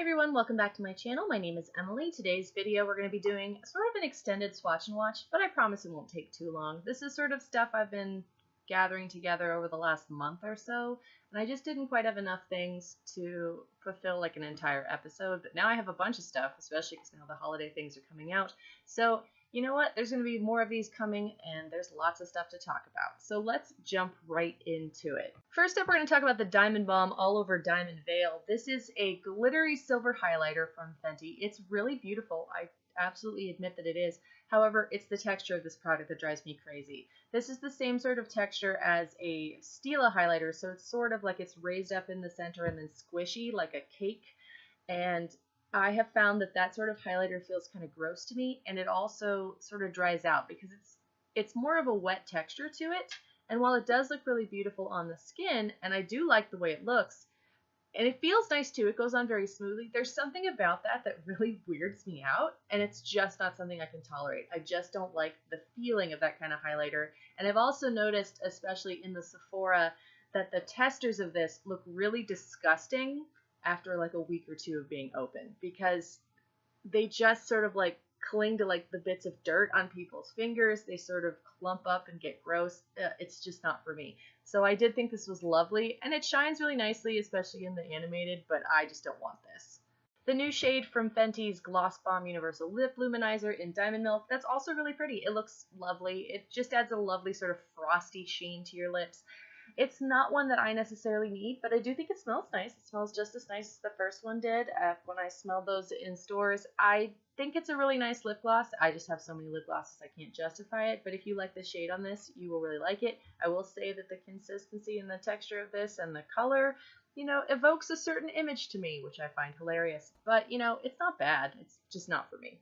everyone, welcome back to my channel. My name is Emily. Today's video we're going to be doing sort of an extended swatch and watch, but I promise it won't take too long. This is sort of stuff I've been gathering together over the last month or so, and I just didn't quite have enough things to fulfill like an entire episode, but now I have a bunch of stuff, especially because now the holiday things are coming out. So you know what? There's going to be more of these coming, and there's lots of stuff to talk about. So let's jump right into it. First up, we're going to talk about the Diamond Balm All Over Diamond Veil. This is a glittery silver highlighter from Fenty. It's really beautiful. I absolutely admit that it is. However, it's the texture of this product that drives me crazy. This is the same sort of texture as a Stila highlighter, so it's sort of like it's raised up in the center and then squishy like a cake. And I have found that that sort of highlighter feels kind of gross to me, and it also sort of dries out because it's more of a wet texture to it. And while it does look really beautiful on the skin, and I do like the way it looks, and it feels nice too, it goes on very smoothly, there's something about that that really weirds me out, and it's just not something I can tolerate. I just don't like the feeling of that kind of highlighter. And I've also noticed, especially in the Sephora, that the testers of this look really disgusting after like a week or two of being open, because they just sort of like cling to like the bits of dirt on people's fingers. They sort of clump up and get gross. It's just not for me. So I did think this was lovely, and it shines really nicely, especially in the animated, but I just don't want this. The new shade from Fenty's Gloss Bomb Universal Lip Luminizer in Diamond Milk, that's also really pretty. It looks lovely. It just adds a lovely sort of frosty sheen to your lips. It's not one that I necessarily need, but I do think it smells nice. It smells just as nice as the first one did when I smelled those in stores. I think it's a really nice lip gloss. I just have so many lip glosses I can't justify it, but if you like the shade on this, you will really like it. I will say that the consistency and the texture of this and the color, you know, evokes a certain image to me, which I find hilarious. But, you know, it's not bad. It's just not for me.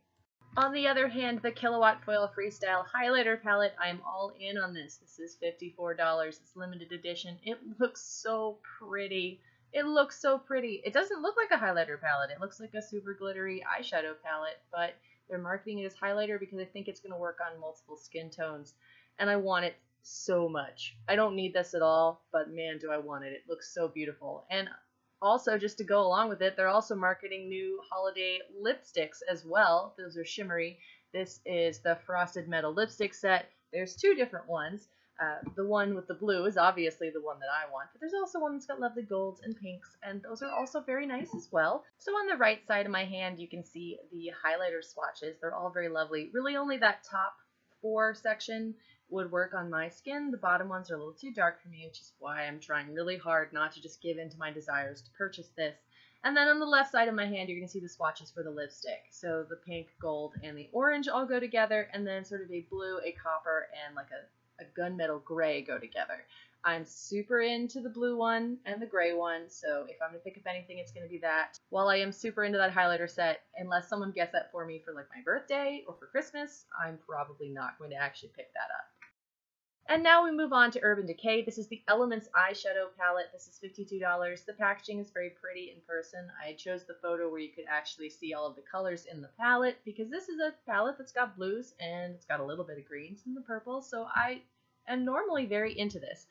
On the other hand, the Kilowatt Foil Freestyle Highlighter Palette, I'm all in on this. This is $54. It's limited edition. It looks so pretty. It looks so pretty. It doesn't look like a highlighter palette. It looks like a super glittery eyeshadow palette, but they're marketing it as highlighter because I think it's going to work on multiple skin tones, and I want it so much. I don't need this at all, but man, do I want it. It looks so beautiful. And also, just to go along with it, they're also marketing new holiday lipsticks as well. Those are shimmery. This is the Frosted Metal Lipstick set. There's two different ones. The one with the blue is obviously the one that I want, but there's also one that's got lovely golds and pinks, and those are also very nice as well. So on the right side of my hand, you can see the highlighter swatches. They're all very lovely. Really only that top 4 section would work on my skin. The bottom ones are a little too dark for me, which is why I'm trying really hard not to just give in to my desires to purchase this. And then on the left side of my hand, you're going to see the swatches for the lipstick. So the pink, gold, and the orange all go together, and then sort of a blue, a copper, and like a gunmetal gray go together. I'm super into the blue one and the gray one, so if I'm going to pick up anything, it's going to be that. While I am super into that highlighter set, unless someone gets that for me for like my birthday or for Christmas, I'm probably not going to actually pick that up. And now we move on to Urban Decay. This is the Elements Eyeshadow Palette. This is $52. The packaging is very pretty in person. I chose the photo where you could actually see all of the colors in the palette, because this is a palette that's got blues and it's got a little bit of greens and the purple, so I am normally very into this.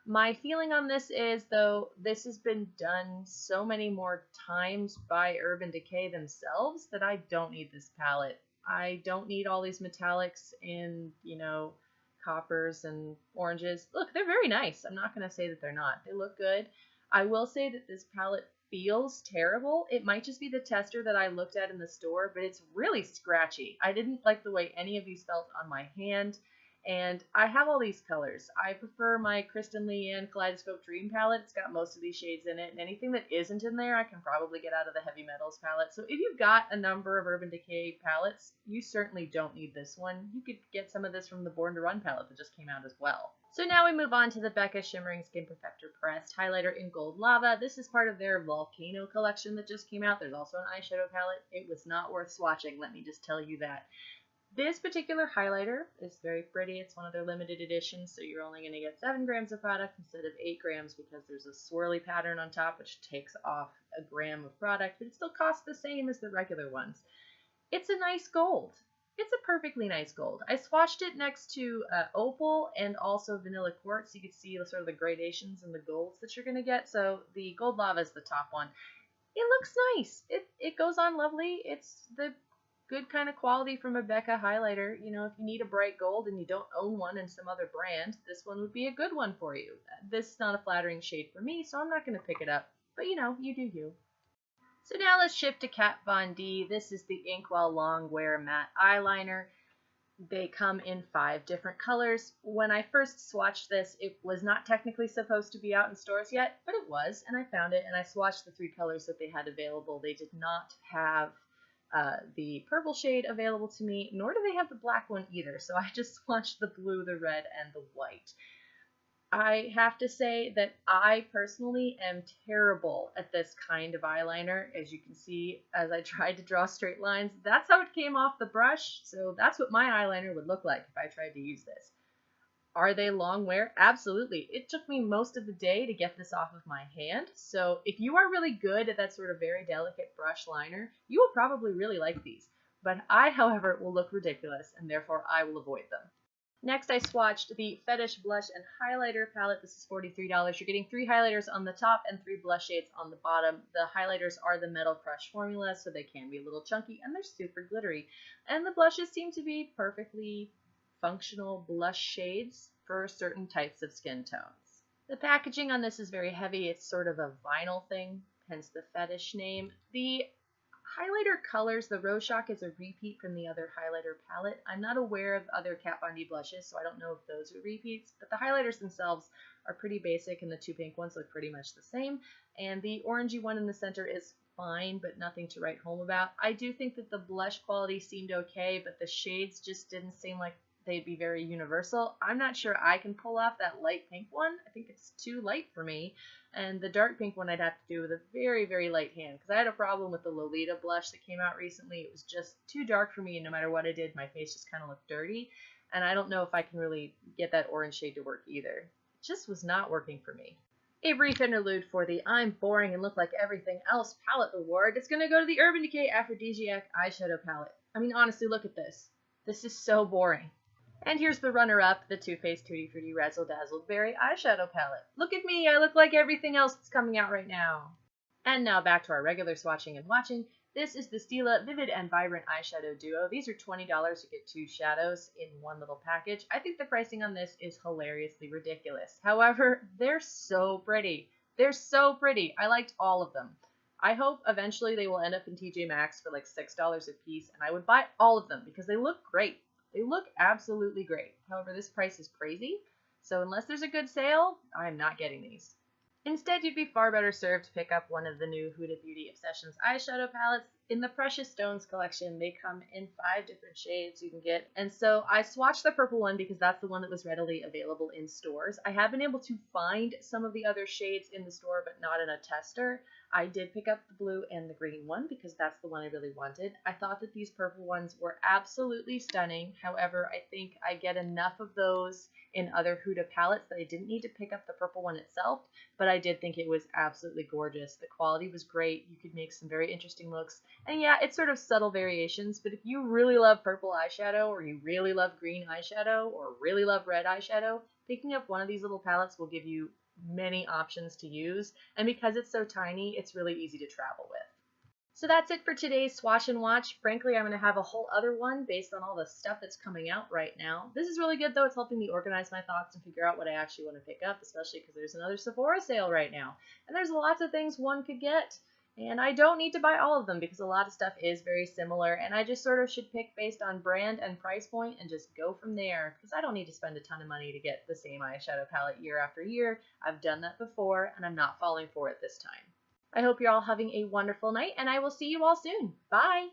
My feeling on this is, though, this has been done so many more times by Urban Decay themselves that I don't need this palette. I don't need all these metallics in, you know, coppers and oranges. Look, they're very nice. I'm not going to say that they're not. They look good. I will say that this palette feels terrible. It might just be the tester that I looked at in the store, but it's really scratchy. I didn't like the way any of these felt on my hand. And I have all these colors. I prefer my Kristen Leanne Kaleidoscope Dream palette. It's got most of these shades in it, and anything that isn't in there I can probably get out of the Heavy Metals palette. So if you've got a number of Urban Decay palettes, you certainly don't need this one. You could get some of this from the Born to Run palette that just came out as well. So now we move on to the Becca Shimmering Skin Perfector Pressed Highlighter in Gold Lava. This is part of their Volcano collection that just came out. There's also an eyeshadow palette. It was not worth swatching, let me just tell you that. This particular highlighter is very pretty. It's one of their limited editions, so you're only going to get 7 grams of product instead of 8 grams because there's a swirly pattern on top which takes off a gram of product, but it still costs the same as the regular ones. It's a nice gold. It's a perfectly nice gold. I swatched it next to Opal and also Vanilla Quartz, so you can see the sort of the gradations and the golds that you're going to get. So the Gold Lava is the top one. It looks nice. It goes on lovely. It's the good kind of quality from a Becca highlighter. You know, if you need a bright gold and you don't own one in some other brand, this one would be a good one for you. This is not a flattering shade for me, so I'm not going to pick it up. But you know, you do you. So now let's shift to Kat Von D. This is the Inkwell Long Wear Matte Eyeliner. They come in 5 different colors. When I first swatched this, it was not technically supposed to be out in stores yet, but it was, and I found it, and I swatched the 3 colors that they had available. They did not have the purple shade available to me, nor do they have the black one either, so I just swatched the blue, the red, and the white. I have to say that I personally am terrible at this kind of eyeliner. As you can see, as I tried to draw straight lines, that's how it came off the brush. So that's what my eyeliner would look like if I tried to use this. Are they long wear? Absolutely. It took me most of the day to get this off of my hand. So if you are really good at that sort of very delicate brush liner, you will probably really like these. But I, however, will look ridiculous, and therefore I will avoid them. Next, I swatched the Fetish Blush and Highlighter palette. This is $43. You're getting 3 highlighters on the top and 3 blush shades on the bottom. The highlighters are the Metal Crush formula, so they can be a little chunky, and they're super glittery. And the blushes seem to be perfectly functional blush shades for certain types of skin tones. The packaging on this is very heavy. It's sort of a vinyl thing, hence the Fetish name. The highlighter colors, the Rouch is a repeat from the other highlighter palette. I'm not aware of other Kat Von D blushes, so I don't know if those are repeats, but the highlighters themselves are pretty basic, and the 2 pink ones look pretty much the same. And the orangey one in the center is fine, but nothing to write home about. I do think that the blush quality seemed okay, but the shades just didn't seem like they'd be very universal. I'm not sure I can pull off that light pink one. I think it's too light for me. And the dark pink one I'd have to do with a very, very light hand, because I had a problem with the Lolita blush that came out recently. It was just too dark for me, and no matter what I did, my face just kind of looked dirty. And I don't know if I can really get that orange shade to work either. It just was not working for me. A brief interlude for the I'm boring and look like everything else palette award. It's going to go to the Urban Decay Aphrodisiac eyeshadow palette. I mean, honestly, look at this. This is so boring. And here's the runner-up, the Too Faced Tutti Frutti Razzle Dazzle Berry eyeshadow palette. Look at me, I look like everything else that's coming out right now. And now back to our regular swatching and watching. This is the Stila Vivid and Vibrant Eyeshadow Duo. These are $20 to get 2 shadows in one little package. I think the pricing on this is hilariously ridiculous. However, they're so pretty. They're so pretty. I liked all of them. I hope eventually they will end up in TJ Maxx for like $6 a piece, and I would buy all of them because they look great. They look absolutely great. However, this price is crazy, so unless there's a good sale, I'm not getting these. Instead, you'd be far better served to pick up one of the new Huda Beauty Obsessions eyeshadow palettes. In the Precious Stones collection, they come in 5 different shades you can get. And so I swatched the purple one because that's the one that was readily available in stores. I have been able to find some of the other shades in the store, but not in a tester. I did pick up the blue and the green one because that's the one I really wanted. I thought that these purple ones were absolutely stunning. However, I think I get enough of those in other Huda palettes that I didn't need to pick up the purple one itself, but I did think it was absolutely gorgeous. The quality was great. You could make some very interesting looks. And yeah, it's sort of subtle variations, but if you really love purple eyeshadow, or you really love green eyeshadow, or really love red eyeshadow, picking up one of these little palettes will give you many options to use, and because it's so tiny, it's really easy to travel with. So that's it for today's swatch and watch. Frankly, I'm going to have a whole other one based on all the stuff that's coming out right now. This is really good, though. It's helping me organize my thoughts and figure out what I actually want to pick up, especially because there's another Sephora sale right now. And there's lots of things one could get. And I don't need to buy all of them because a lot of stuff is very similar, and I just sort of should pick based on brand and price point and just go from there, because I don't need to spend a ton of money to get the same eyeshadow palette year after year. I've done that before, and I'm not falling for it this time. I hope you're all having a wonderful night, and I will see you all soon. Bye!